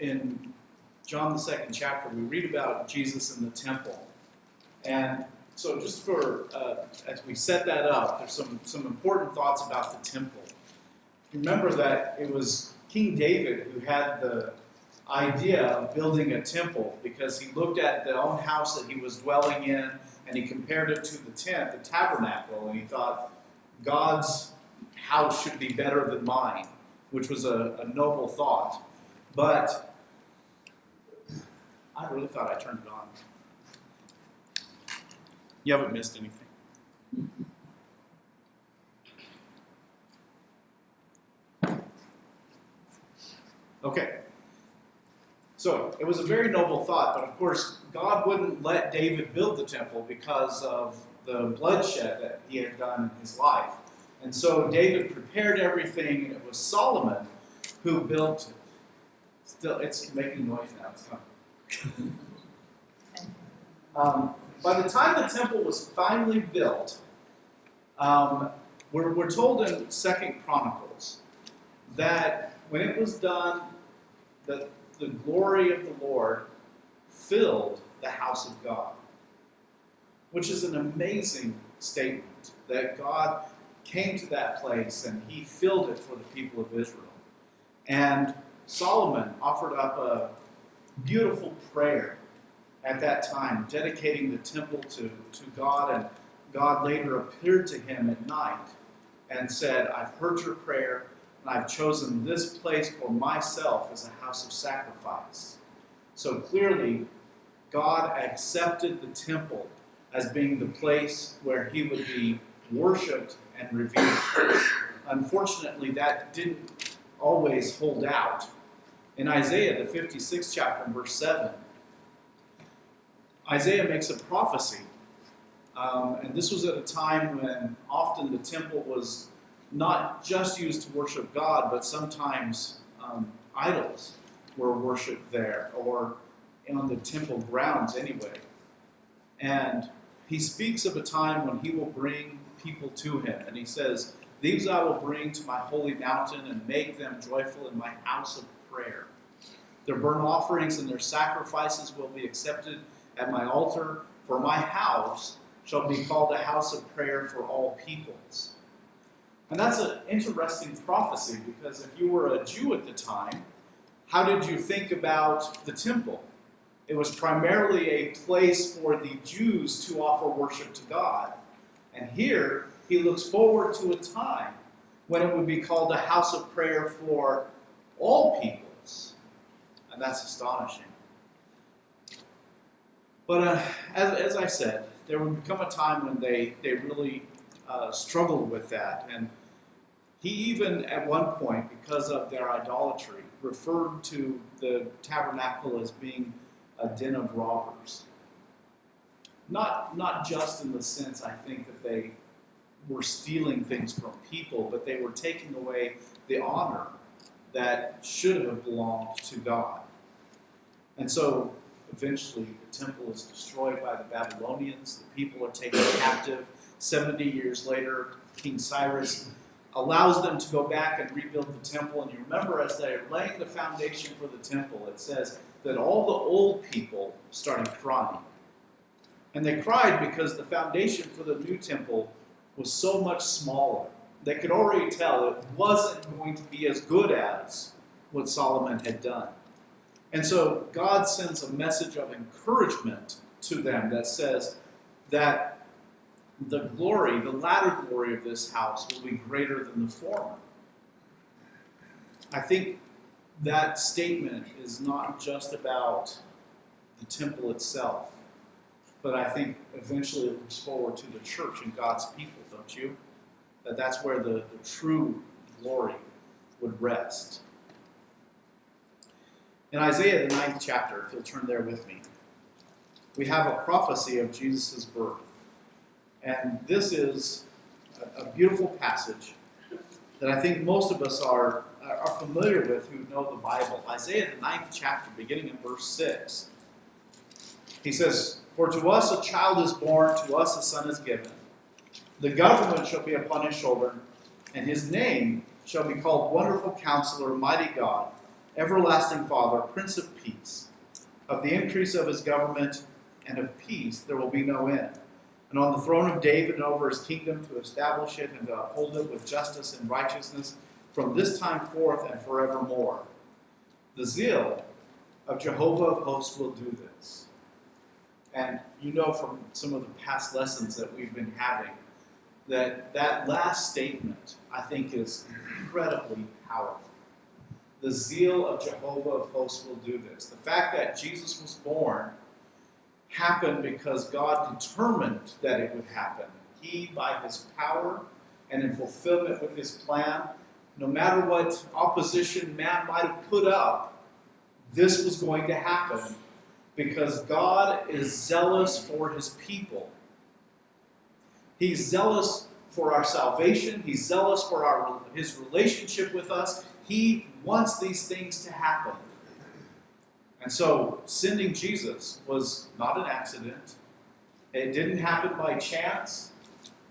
in John the 2nd chapter, we read about Jesus in the temple. And so just for, as we set that up, there's some important thoughts about the temple. Remember that it was King David who had the idea of building a temple because he looked at the own house that he was dwelling in and he compared it to the tent, the tabernacle, and he thought, God's house should be better than mine, which was a noble thought. But I really thought I turned it on. You haven't missed anything. Okay. So it was a very noble thought, but of course, God wouldn't let David build the temple because of the bloodshed that he had done in his life. And so David prepared everything, and it was Solomon who built it. Still, it's making noise now. It's coming. By the time the temple was finally built, we're told in 2 Chronicles that when it was done, that the glory of the Lord filled the house of God, which is an amazing statement, that God came to that place and he filled it for the people of Israel. And Solomon offered up a beautiful prayer at that time, dedicating the temple to God, and God later appeared to him at night and said, I've heard your prayer, and I've chosen this place for myself as a house of sacrifice. So clearly, God accepted the temple as being the place where he would be worshipped and revered. Unfortunately, that didn't always hold out. In Isaiah, the 56th chapter, verse 7, Isaiah makes a prophecy. And this was at a time when often the temple was not just used to worship God, but sometimes idols were worshipped there, or on the temple grounds anyway. And he speaks of a time when he will bring people to him. And he says, these I will bring to my holy mountain and make them joyful in my house of prayer. Their burnt offerings and their sacrifices will be accepted at my altar, for my house shall be called a house of prayer for all peoples. And that's an interesting prophecy, because if you were a Jew at the time, how did you think about the temple? It was primarily a place for the Jews to offer worship to God. And here, he looks forward to a time when it would be called a house of prayer for all peoples. And that's astonishing. But as I said, there would become a time when they really struggled with that. And he even, at one point, because of their idolatry, referred to the tabernacle as being a den of robbers. Not just in the sense, I think, that they were stealing things from people, but they were taking away the honor that should have belonged to God. And so, eventually, the temple is destroyed by the Babylonians. The people are taken captive. 70 years later, King Cyrus allows them to go back and rebuild the temple. And you remember, as they're laying the foundation for the temple, it says that all the old people started crying. And they cried because the foundation for the new temple was so much smaller. They could already tell it wasn't going to be as good as what Solomon had done. And so God sends a message of encouragement to them that says that the glory, the latter glory of this house will be greater than the former. I think that statement is not just about the temple itself, but I think eventually it looks forward to the church and God's people, don't you? That's where the true glory would rest. In Isaiah, the 9th chapter, if you'll turn there with me, we have a prophecy of Jesus' birth. And this is a beautiful passage that I think most of us are familiar with who know the Bible. Isaiah, the 9th chapter, beginning in verse 6. He says, "For to us a child is born, to us a son is given. The government shall be upon his shoulder, and his name shall be called Wonderful Counselor, Mighty God, everlasting Father, Prince of Peace. Of the increase of his government and of peace there will be no end. And on the throne of David and over his kingdom, to establish it and to uphold it with justice and righteousness from this time forth and forevermore. The zeal of Jehovah of hosts will do this. And you know from some of the past lessons that we've been having that that last statement, I think, is incredibly powerful. The zeal of Jehovah of hosts will do this. The fact that Jesus was born happened because God determined that it would happen. He, by his power and in fulfillment with his plan, no matter what opposition man might have put up, this was going to happen because God is zealous for his people. He's zealous for our salvation. He's zealous for his relationship with us. He wants these things to happen. And so, sending Jesus was not an accident. It didn't happen by chance.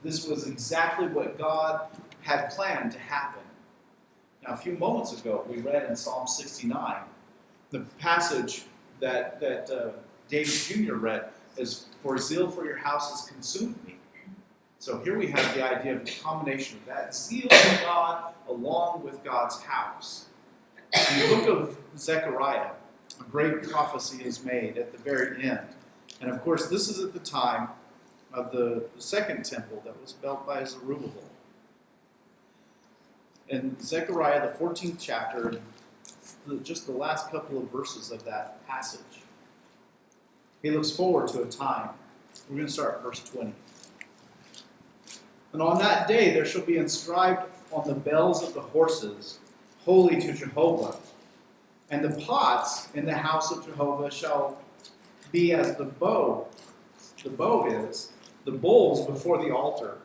This was exactly what God had planned to happen. Now, a few moments ago, we read in Psalm 69, the passage that David Jr. read is, "For zeal for your house has consumed me." So here we have the idea of the combination of that zeal for God along with God's house. In the book of Zechariah, a great prophecy is made at the very end. And of course, this is at the time of the second temple that was built by Zerubbabel. In Zechariah, the 14th chapter, just the last couple of verses of that passage, he looks forward to a time. We're going to start at verse 20. "And on that day there shall be inscribed on the bells of the horses, Holy to Jehovah. And the pots in the house of Jehovah shall be as the bow is, the bowls before the altar.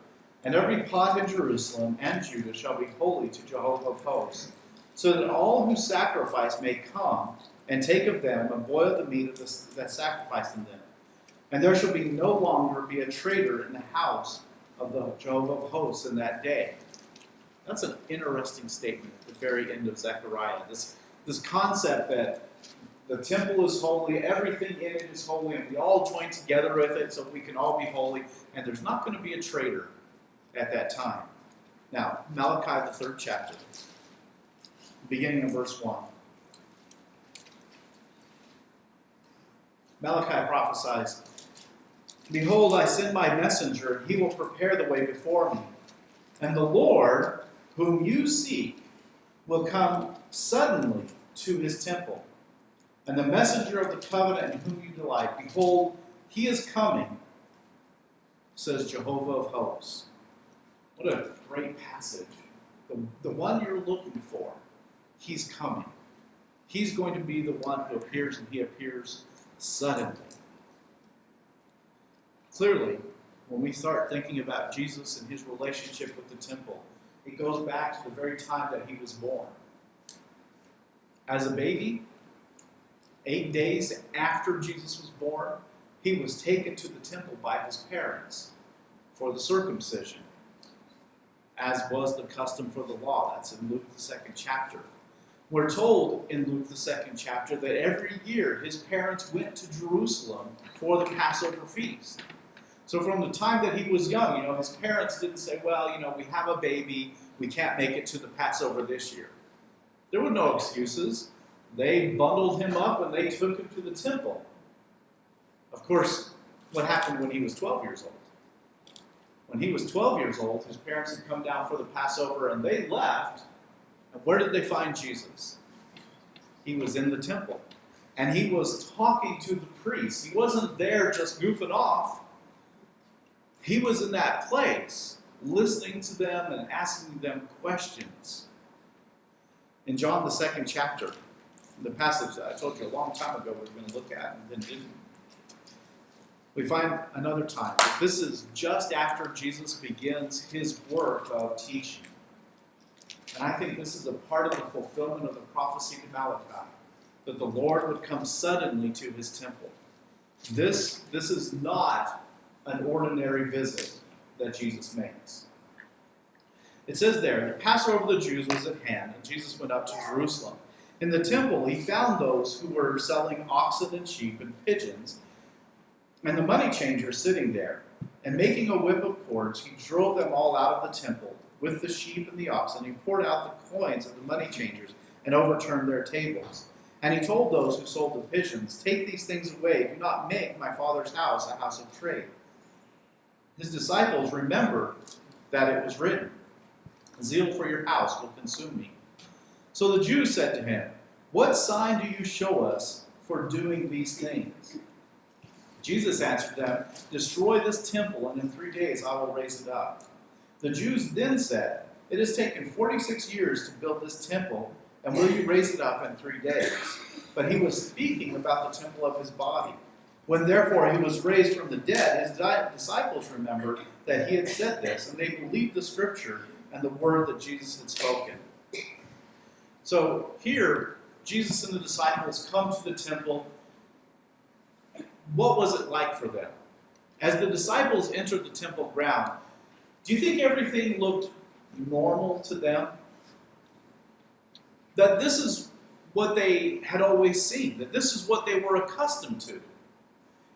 And every pot in Jerusalem and Judah shall be holy to Jehovah of hosts, so that all who sacrifice may come and take of them and boil the meat of that sacrifice in them. And there shall be no longer be a traitor in the house of the Jehovah of hosts in that day." That's an interesting statement at the very end of Zechariah. This concept that the temple is holy, everything in it is holy, and we all join together with it so we can all be holy, and there's not going to be a traitor at that time. Now, Malachi, the 3rd chapter, beginning of verse 1. Malachi prophesies, "Behold, I send my messenger, and he will prepare the way before me. And the Lord, whom you seek, will come suddenly to his temple. And the messenger of the covenant in whom you delight, behold, he is coming, says Jehovah of hosts." What a great passage. The one you're looking for, he's coming. He's going to be the one who appears, and he appears suddenly. Clearly, when we start thinking about Jesus and his relationship with the temple, it goes back to the very time that he was born. As a baby, 8 days after Jesus was born, he was taken to the temple by his parents for the circumcision, as was the custom for the law. That's in Luke, the 2nd chapter. We're told in Luke, the 2nd chapter, that every year his parents went to Jerusalem for the Passover feast. So from the time that he was young, his parents didn't say, well, we have a baby, we can't make it to the Passover this year. There were no excuses. They bundled him up and they took him to the temple. Of course, what happened when he was 12 years old? When he was 12 years old, his parents had come down for the Passover and they left. And where did they find Jesus? He was in the temple. And he was talking to the priests. He wasn't there just goofing off. He was in that place, listening to them and asking them questions. In John, the 2nd chapter, the passage that I told you a long time ago we were going to look at and then didn't, we find another time. This is just after Jesus begins his work of teaching. And I think this is a part of the fulfillment of the prophecy to Malachi, that the Lord would come suddenly to his temple. This is not an ordinary visit that Jesus makes. It says there, the Passover of the Jews was at hand, and Jesus went up to Jerusalem. In the temple, he found those who were selling oxen and sheep and pigeons, and the money changers sitting there. And making a whip of cords, he drove them all out of the temple with the sheep and the oxen. He poured out the coins of the money changers and overturned their tables. And he told those who sold the pigeons, "Take these things away. Do not make my Father's house a house of trade." His disciples remembered that it was written, "Zeal for your house will consume me." So the Jews said to him, "What sign do you show us for doing these things?" Jesus answered them, "Destroy this temple, and in 3 days I will raise it up." The Jews then said, "It has taken 46 years to build this temple, and will you raise it up in 3 days?" But he was speaking about the temple of his body. When therefore he was raised from the dead, his disciples remembered that he had said this, and they believed the scripture and the word that Jesus had spoken. So here, Jesus and the disciples come to the temple. What was it like for them? As the disciples entered the temple ground, do you think everything looked normal to them? That this is what they had always seen, that this is what they were accustomed to.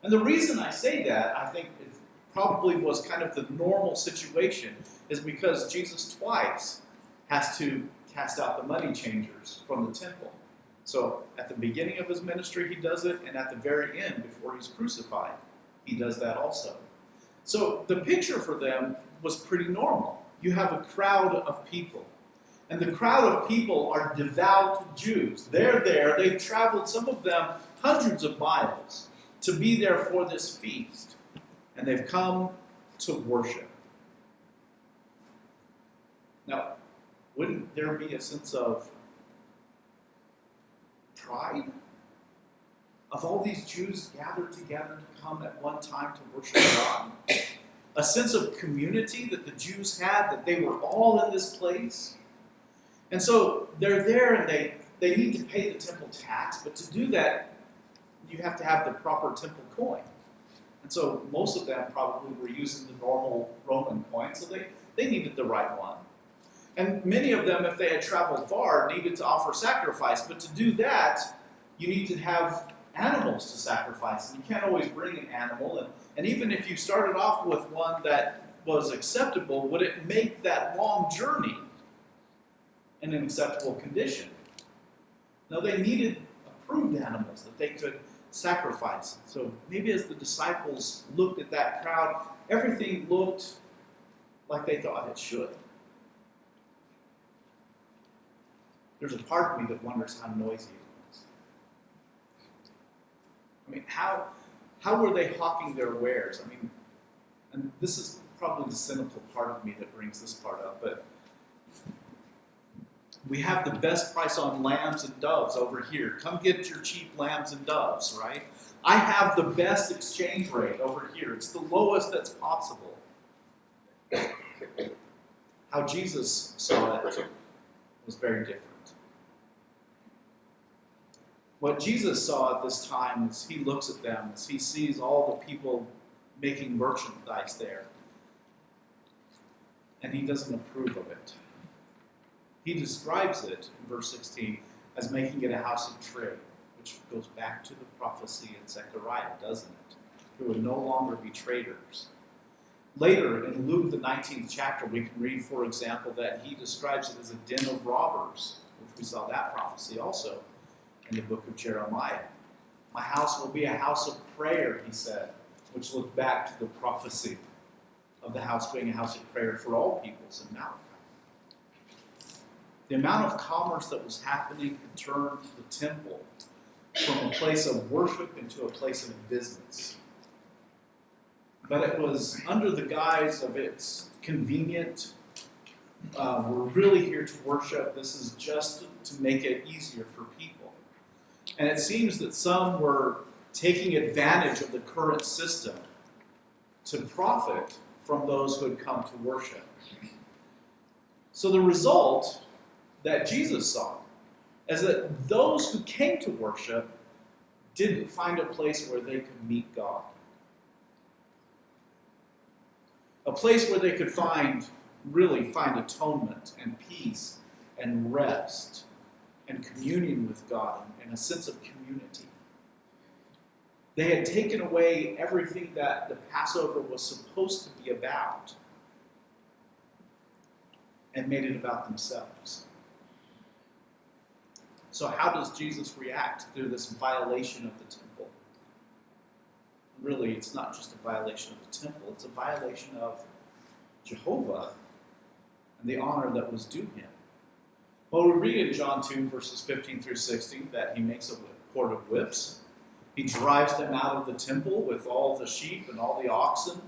And the reason I say that, I think it probably was kind of the normal situation, is because Jesus twice has to cast out the money changers from the temple. So at the beginning of his ministry, he does it, and at the very end, before he's crucified, he does that also. So the picture for them was pretty normal. You have a crowd of people, and the crowd of people are devout Jews. They're there. They've traveled, some of them, hundreds of miles to be there for this feast, and they've come to worship. Now, wouldn't there be a sense of pride of all these Jews gathered together to come at one time to worship God? A sense of community that the Jews had, that they were all in this place. And so they're there, and they need to pay the temple tax, but to do that, you have to have the proper temple coin. And so most of them probably were using the normal Roman coin, so they needed the right one. And many of them, if they had traveled far, needed to offer sacrifice. But to do that, you need to have animals to sacrifice. And you can't always bring an animal. And even if you started off with one that was acceptable, would it make that long journey in an acceptable condition? No, they needed approved animals that they could sacrifice. So maybe as the disciples looked at that crowd, everything looked like they thought it should. There's a part of me that wonders how noisy it was. I mean, how were they hawking their wares? I mean, and this is probably the cynical part of me that brings this part up, but we have the best price on lambs and doves over here. Come get your cheap lambs and doves, right? I have the best exchange rate over here. It's the lowest that's possible. How Jesus saw it was very different. What Jesus saw at this time as he looks at them, as he sees all the people making merchandise there, and he doesn't approve of it. He describes it in verse 16 as making it a house of trade, which goes back to the prophecy in Zechariah, doesn't it? There would no longer be traders. Later in Luke, the 19th chapter, we can read, for example, that he describes it as a den of robbers, which we saw that prophecy also in the book of Jeremiah. My house will be a house of prayer, he said, which looked back to the prophecy of the house being a house of prayer for all peoples in Malachi. The amount of commerce that was happening had turned the temple from a place of worship into a place of business. But it was under the guise of it's convenient. We're really here to worship. This is just to make it easier for people. And it seems that some were taking advantage of the current system to profit from those who had come to worship. So the result that Jesus saw is that those who came to worship didn't find a place where they could meet God. A place where they could really find atonement and peace and rest and communion with God and a sense of community. They had taken away everything that the Passover was supposed to be about and made it about themselves. So how does Jesus react to this violation of the temple? Really, it's not just a violation of the temple, it's a violation of Jehovah and the honor that was due him. Well, we read in John 2, verses 15 through 16, that he makes a cord of whips. He drives them out of the temple with all the sheep and all the oxen.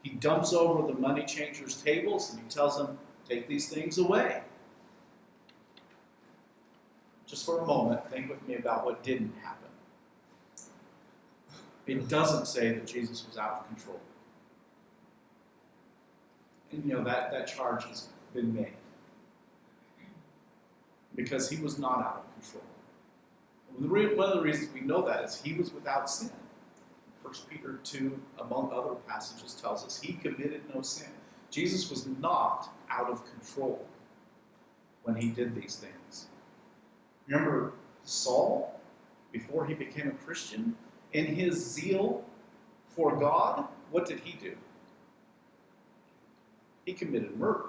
He dumps over the money changers' tables, and he tells them, take these things away. Just for a moment, think with me about what didn't happen. It doesn't say that Jesus was out of control. And that charge has been made. Because he was not out of control. One of the reasons we know that is he was without sin. 1 Peter 2, among other passages, tells us he committed no sin. Jesus was not out of control when he did these things. Remember Saul, before he became a Christian, in his zeal for God, what did he do? He committed murder.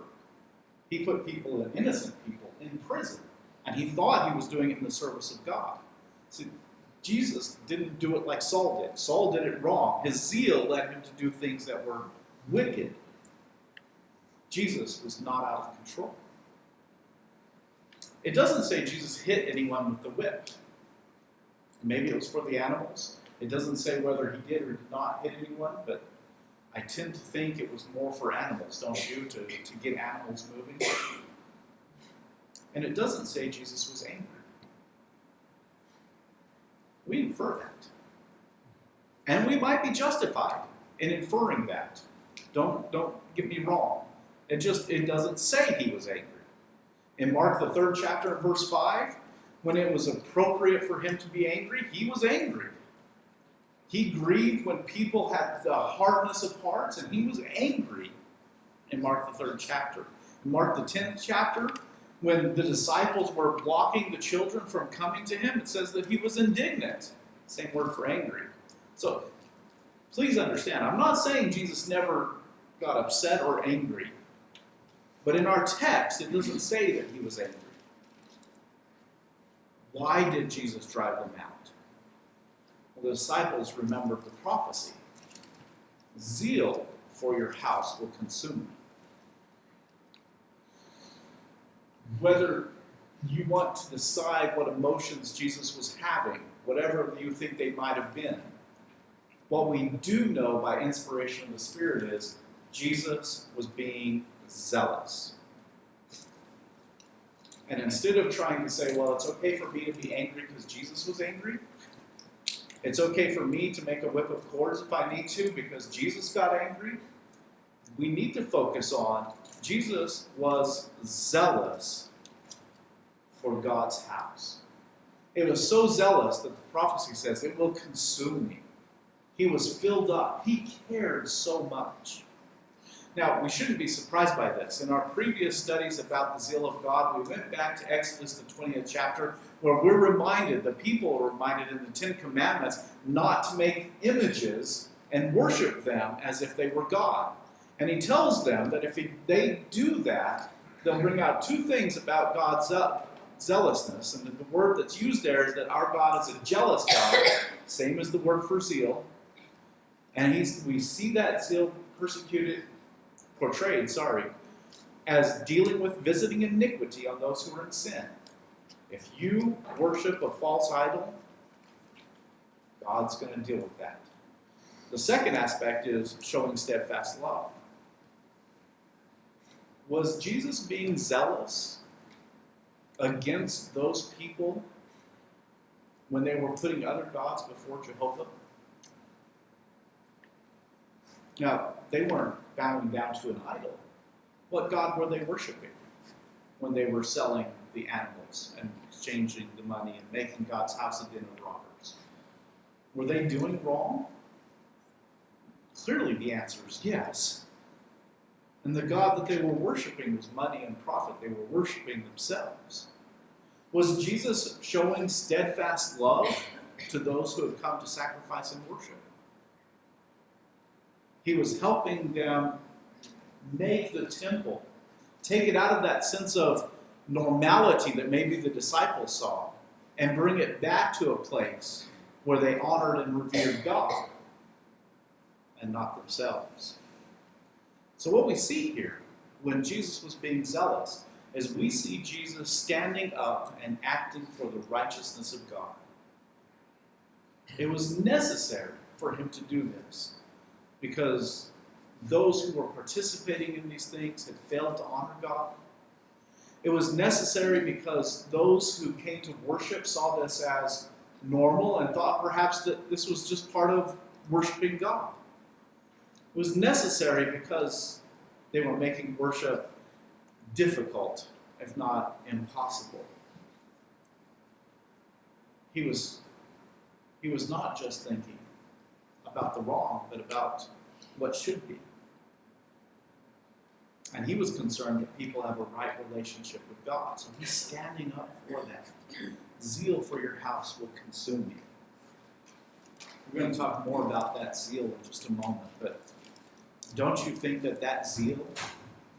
He put innocent people, in prison. And he thought he was doing it in the service of God. See, Jesus didn't do it like Saul did. Saul did it wrong. His zeal led him to do things that were wicked. Jesus was not out of control. It doesn't say Jesus hit anyone with the whip. Maybe it was for the animals. It doesn't say whether he did or did not hit anyone, but I tend to think it was more for animals, don't you, to get animals moving. And it doesn't say Jesus was angry. We infer that. And we might be justified in inferring that. Don't get me wrong. It doesn't say he was angry. In Mark, the 3rd chapter, verse 5, when it was appropriate for him to be angry, he was angry. He grieved when people had the hardness of hearts, and he was angry in Mark, the 3rd chapter. In Mark, the 10th chapter, when the disciples were blocking the children from coming to him, it says that he was indignant. Same word for angry. So, please understand, I'm not saying Jesus never got upset or angry. But in our text, it doesn't say that he was angry. Why did Jesus drive them out? Well, the disciples remembered the prophecy. Zeal for your house will consume me. Whether you want to decide what emotions Jesus was having, whatever you think they might have been, what we do know by inspiration of the Spirit is Jesus was being zealous. And instead of trying to say, well, it's okay for me to be angry because Jesus was angry, it's okay for me to make a whip of cords if I need to because Jesus got angry, we need to focus on Jesus was zealous for God's house. It was so zealous that the prophecy says it will consume me. He was filled up. He cared so much. Now, we shouldn't be surprised by this. In our previous studies about the zeal of God, we went back to Exodus, the 20th chapter, where we're reminded, the people are reminded in the Ten Commandments, not to make images and worship them as if they were God. And he tells them that if they do that, they'll bring out two things about God's zealousness. And the word that's used there is that our God is a jealous God, same as the word for zeal. And we see that zeal portrayed, as dealing with visiting iniquity on those who are in sin. If you worship a false idol, God's going to deal with that. The second aspect is showing steadfast love. Was Jesus being zealous against those people when they were putting other gods before Jehovah? Now, they weren't bowing down to an idol. What God were they worshiping when they were selling the animals and exchanging the money and making God's house a den of robbers? Were they doing wrong? Clearly the answer is yes. And the God that they were worshiping was money and profit. They were worshiping themselves. Was Jesus showing steadfast love to those who had come to sacrifice and worship? He was helping them make the temple, take it out of that sense of normality that maybe the disciples saw, and bring it back to a place where they honored and revered God and not themselves. So what we see here when Jesus was being zealous is we see Jesus standing up and acting for the righteousness of God. It was necessary for him to do this because those who were participating in these things had failed to honor God. It was necessary because those who came to worship saw this as normal and thought perhaps that this was just part of worshiping God. It was necessary because they were making worship difficult, if not impossible. He was not just thinking about the wrong, but about what should be. And he was concerned that people have a right relationship with God. So he's standing up for that. Zeal for your house will consume you. We're going to talk more about that zeal in just a moment. But don't you think that that zeal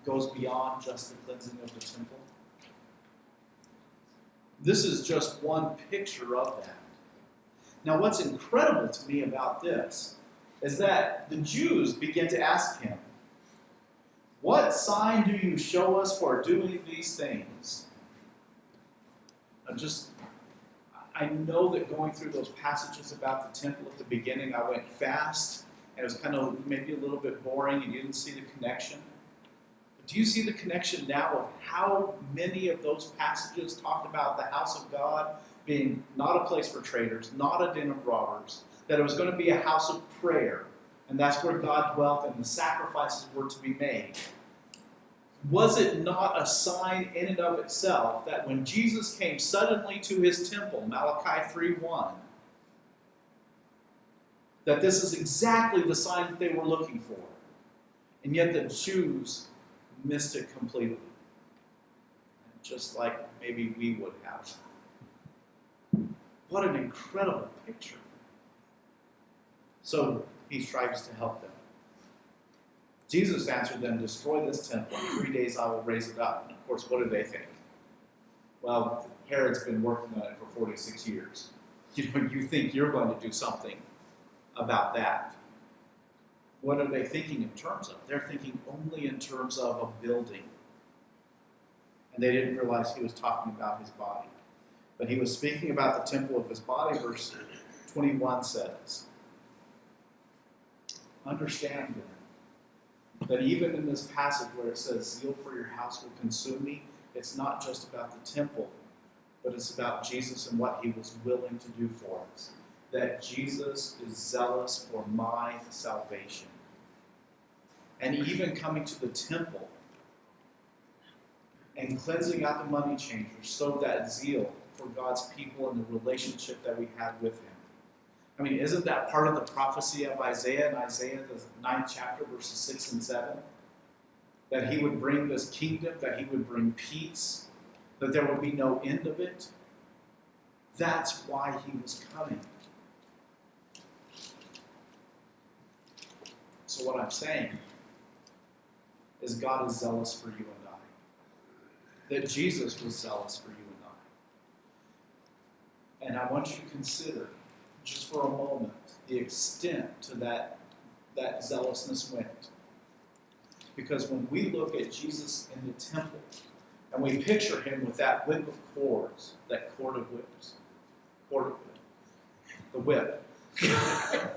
goes beyond just the cleansing of the temple? This is just one picture of that. Now, what's incredible to me about this is that the Jews begin to ask him, "What sign do you show us for doing these things?" I know that going through those passages about the temple at the beginning, I went fast, and it was kind of maybe a little bit boring, and you didn't see the connection. But do you see the connection now of how many of those passages talked about the house of God being not a place for traitors, not a den of robbers, that it was going to be a house of prayer, and that's where God dwelt and the sacrifices were to be made? Was it not a sign in and of itself that when Jesus came suddenly to his temple, Malachi 3:1, that this is exactly the sign that they were looking for? And yet the Jews missed it completely. Just like maybe we would have. What an incredible picture. So he strives to help them. Jesus answered them, "Destroy this temple. In 3 days I will raise it up." And of course, what do they think? Well, Herod's been working on it for 46 years. You think you're going to do something about that. What are they thinking in terms of? They're thinking only in terms of a building. And they didn't realize he was talking about his body. But he was speaking about the temple of his body. Verse 21 says, "Understand then, that even in this passage where it says, 'Zeal for your house will consume me,' it's not just about the temple, but it's about Jesus and what he was willing to do for us. That Jesus is zealous for my salvation." And even coming to the temple and cleansing out the money changers showed that zeal for God's people and the relationship that we had with him. I mean, isn't that part of the prophecy of Isaiah in Isaiah, the 9th chapter, verses 6 and 7? That he would bring this kingdom, that he would bring peace, that there would be no end of it. That's why he was coming. So what I'm saying is God is zealous for you and I. That Jesus was zealous for you and I. And I want you to consider, just for a moment, the extent to that zealousness went. Because when we look at Jesus in the temple, and we picture him with that whip of cords, that cord of whips, the whip. I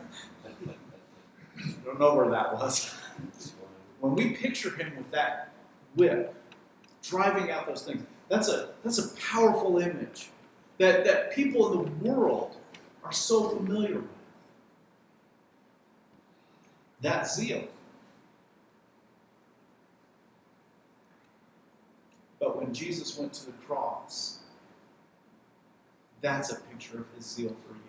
don't know where that was. When we picture him with that whip, driving out those things, that's a powerful image that people in the world are so familiar with. That zeal. But when Jesus went to the cross, that's a picture of his zeal for you.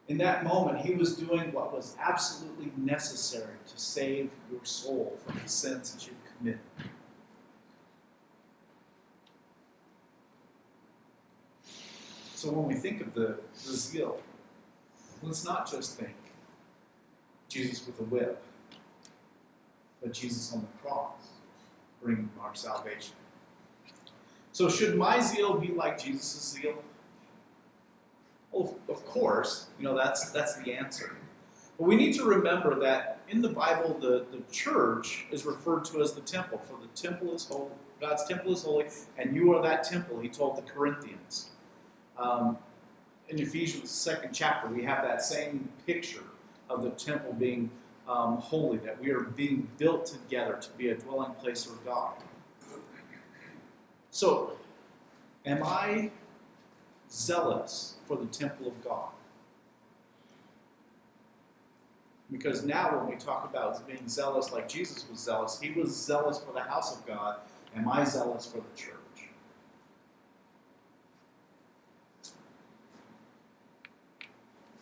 In that moment, he was doing what was absolutely necessary to save your soul from the sins that you've committed. So when we think of the zeal, let's not just think Jesus with a whip, but Jesus on the cross, bringing our salvation. So should my zeal be like Jesus' zeal? Well, of course, that's the answer. But we need to remember that in the Bible, the church is referred to as the temple, for the temple is holy. God's temple is holy, and you are that temple, he told the Corinthians. In Ephesians, 2nd chapter, we have that same picture of the temple being holy, that we are being built together to be a dwelling place for God. So, am I zealous for the temple of God? Because now when we talk about being zealous like Jesus was zealous, he was zealous for the house of God. Am I zealous for the church?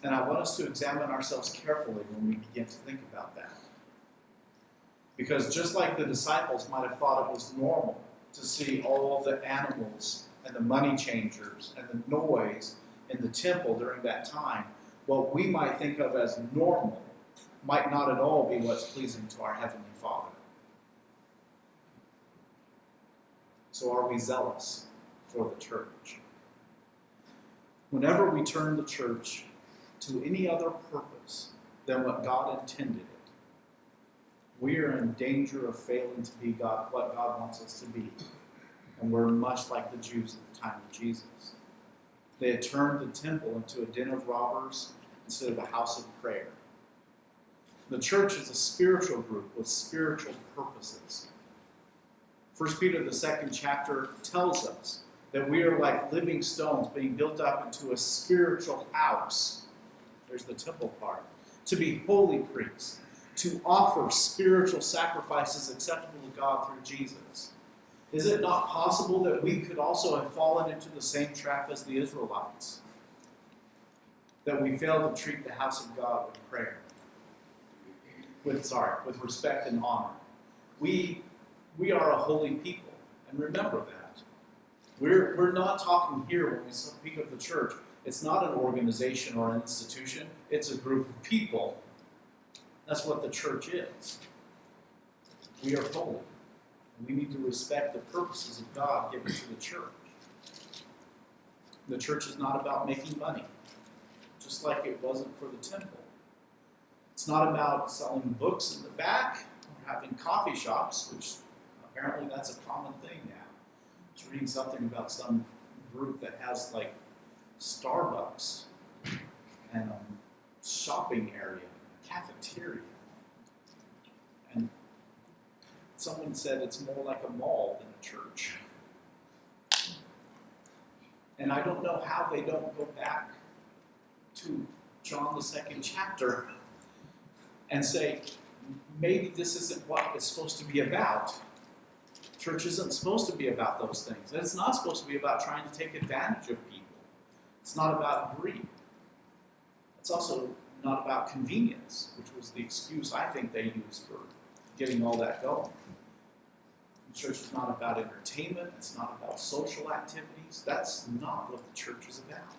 And I want us to examine ourselves carefully when we begin to think about that. Because just like the disciples might have thought it was normal to see all the animals and the money changers and the noise in the temple during that time, what we might think of as normal might not at all be what's pleasing to our Heavenly Father. So are we zealous for the church? Whenever we turn the church to any other purpose than what God intended it, we are in danger of failing to be what God wants us to be. And we're much like the Jews at the time of Jesus. They had turned the temple into a den of robbers instead of a house of prayer. The church is a spiritual group with spiritual purposes. 1 Peter, the 2nd chapter, tells us that we are like living stones being built up into a spiritual house. There's the temple part. To be holy priests, to offer spiritual sacrifices acceptable to God through Jesus. Is it not possible that we could also have fallen into the same trap as the Israelites? That we failed to treat the house of God with prayer. With respect and honor. We are a holy people, and remember that. We're not talking here when we speak of the church. It's not an organization or an institution. It's a group of people. That's what the church is. We are holy. And we need to respect the purposes of God given to the church. The church is not about making money, just like it wasn't for the temple. It's not about selling books in the back or having coffee shops, which apparently that's a common thing now. I was reading something about some group that has like Starbucks and a shopping area, a cafeteria. And someone said it's more like a mall than a church. And I don't know how they don't go back to John the 2nd chapter and say, maybe this isn't what it's supposed to be about. Church isn't supposed to be about those things. It's not supposed to be about trying to take advantage of people. It's not about greed. It's also not about convenience, which was the excuse I think they used for getting all that going. The church is not about entertainment. It's not about social activities. That's not what the church is about.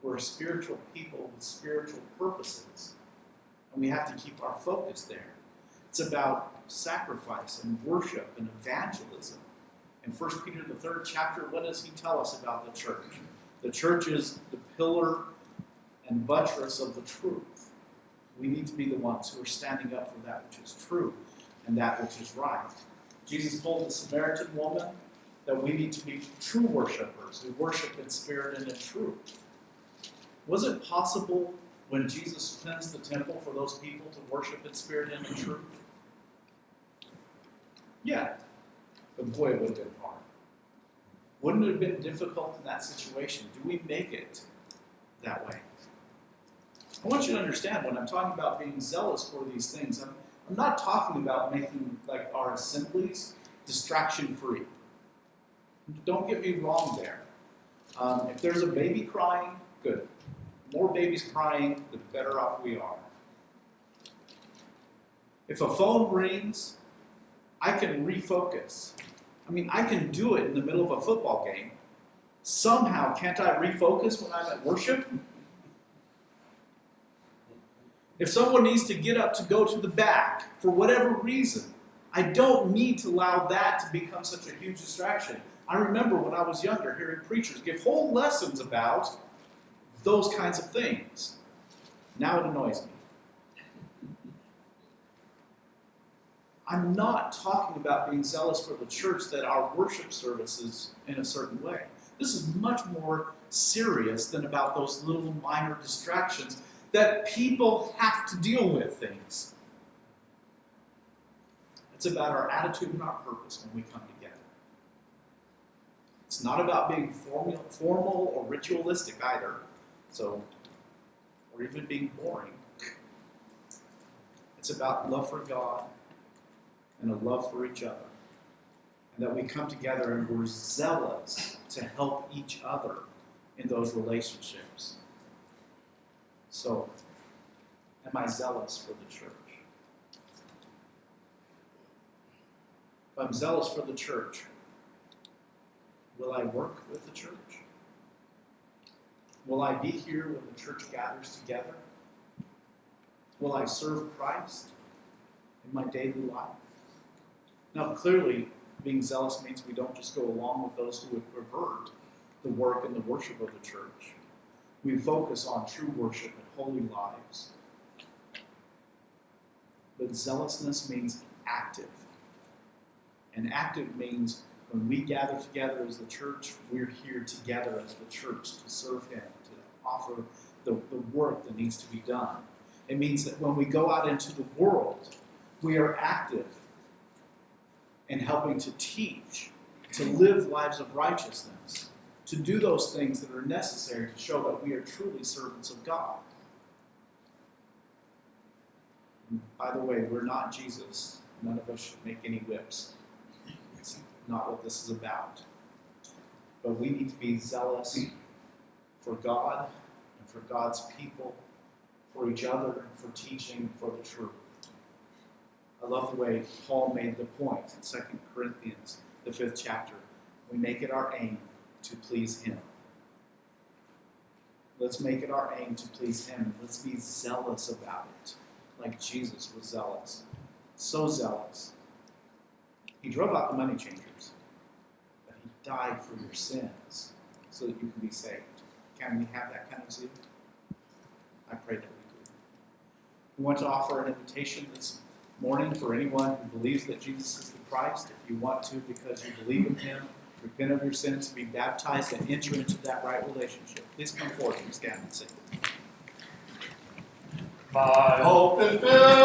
We're a spiritual people with spiritual purposes, and we have to keep our focus there. It's about sacrifice and worship and evangelism. In 1 Peter, the 3rd chapter, what does he tell us about the church? The church is the pillar and buttress of the truth. We need to be the ones who are standing up for that which is true and that which is right. Jesus told the Samaritan woman that we need to be true worshipers who worship in spirit and in truth. Was it possible when Jesus cleansed the temple for those people to worship in spirit and in truth? Yeah, but boy, it would have been hard. Wouldn't it have been difficult in that situation? Do we make it that way? I want you to understand, when I'm talking about being zealous for these things, I'm not talking about making like our assemblies distraction-free. Don't get me wrong there. If there's a baby crying, good. The more babies crying, the better off we are. If a phone rings, I can refocus. I mean, I can do it in the middle of a football game, Somehow, can't I refocus when I'm at worship? If someone needs to get up to go to the back for whatever reason, I don't need to allow that to become such a huge distraction. I remember when I was younger hearing preachers give whole lessons about those kinds of things. Now it annoys me. I'm not talking about being zealous for the church that our worship services in a certain way. This is much more serious than about those little minor distractions that people have to deal with things. It's about our attitude and our purpose when we come together. It's not about being formal or ritualistic either, or even being boring. It's about love for God and a love for each other. And that we come together and we're zealous to help each other in those relationships. So, am I zealous for the church? If I'm zealous for the church, will I work with the church? Will I be here when the church gathers together? Will I serve Christ in my daily life? Now, clearly, being zealous means we don't just go along with those who would pervert the work and the worship of the church. We focus on true worship and holy lives. But zealousness means active. And active means when we gather together as the church, we're here together as the church to serve Him, to offer the work that needs to be done. It means that when we go out into the world, we are active in helping to teach, to live lives of righteousness, to do those things that are necessary to show that we are truly servants of God. And by the way, we're not Jesus. None of us should make any whips. It's not what this is about. But we need to be zealous for God and for God's people, for each other, for teaching, for the truth. I love the way Paul made the point in 2 Corinthians, the 5th chapter. We make it our aim to please Him. Let's make it our aim to please Him. Let's be zealous about it, like Jesus was zealous. So zealous. He drove out the money changers, but He died for your sins so that you can be saved. Can we have that kind of zeal? I pray that we do. We want to offer an invitation this morning for anyone who believes that Jesus is the Christ. If you want to, because you believe in Him, repent of your sins, be baptized, and enter into that right relationship, please come forward and stand and sing. My hope is built.